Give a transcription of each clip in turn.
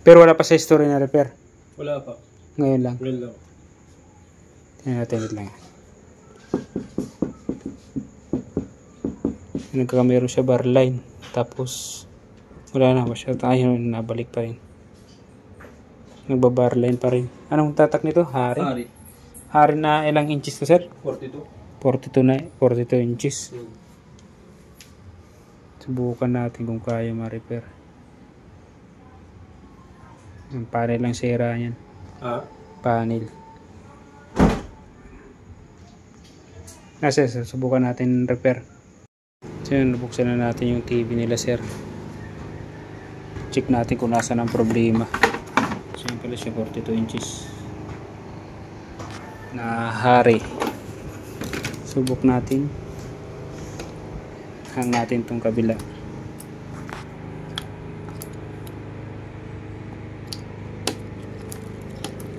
Pero wala pa sa history na repair. Wala pa. Ngayon lang. Ngayon lang. Tingnan natin wait lang. Nagkakameron siya bar line. Tapos wala na siya. Tayo nabalik pa rin. Nagbabar line pa rin. Anong tatak nito? Hari? Hari. Hari na ilang inches to sir? 42. 42 inches. Subukan natin kung kaya ma-repair. Ang panel lang sira yan. Panel. Sir, subukan natin repair. So yun, nabuksan na natin yung TV nila sir. Check natin kung nasa ang problema. So yun pala siya, 42 inches. Na hari. Subok natin. Hang natin tong kabila.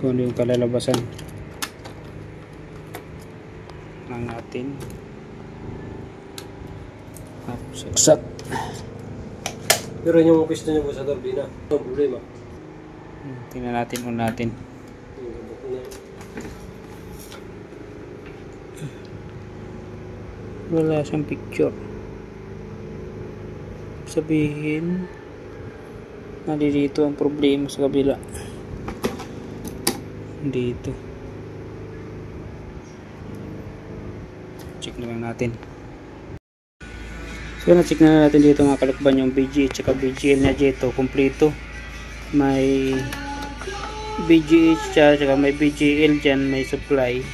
Kung ano yung kalalabasan. Hang natin. Saksak. Pero yung gusto niyo sa turbina, ang problema. Tingnan natin kung natin. Wala siyang picture. Sabihin nandito ang problema sa kabila. Dito. Check na lang natin. So na-check na natin dito mga kalukban yung BGH at BGL niya dito. Kompleto. May BGH siya, saka may BGL dyan, may supply.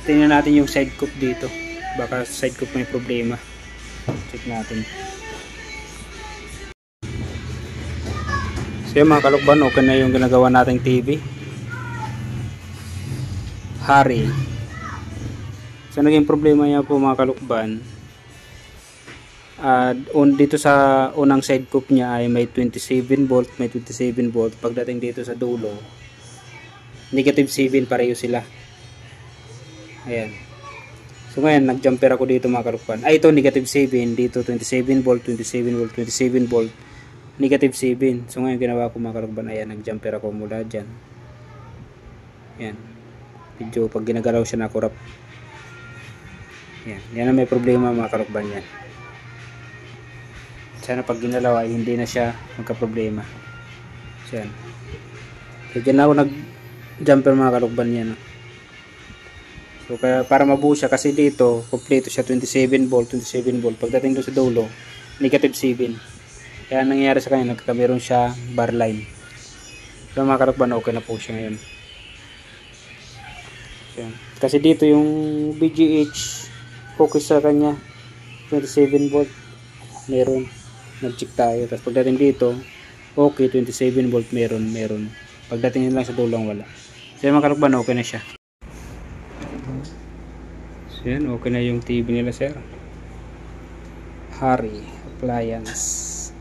Tingnan natin yung side cup dito. Baka side cup may problema. Check natin. So yung mga kalukban, okay na yung ginagawa nating TV. Hari. So naging problema niya po mga kalukban. Dito sa unang side cup niya ay may 27 volt, may 27 volt. Pagdating dito sa dulo, negative 7 pareho sila. Ayan. So ngayon nag-jumper ako dito mga kalukban. Ay ito negative 7, dito 27 volt, 27 volt, 27 volt, negative 7. So ngayon ginawa ko mga kalukban, ayan, nag-jumper ako mula dyan. Ayan. Medyo pag ginagalaw siya na kurap. Ayan. Yan ang may problema mga kalukban yan. Sana pag ginalaw ay hindi na siya magka-problema. So yan. So dyan ako nag-jumper mga kalukban yan. So kaya para mabuo siya kasi dito, kompleto siya 27 volt, 27 volt. Pagdating doon sa dulo, negative 7. Kaya nangyayari sa kanya, nagkakameron siya bar line. So mga kalukban, okay na po siya ngayon. So, yan. Kasi dito yung BGH, focus sa kanya, 27 volt. Meron. Nag-check tayo. Tapos pagdating dito, okay, 27 volt meron. Pagdating lang sa dulong wala. So yung mga kalukban, okay na siya. So yan, okay na yung TV nila sir. Hari Appliance.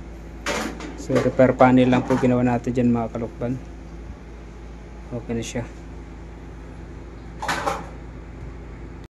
So repair panel lang po ginawa natin dyan mga kalukban. Okay na siya.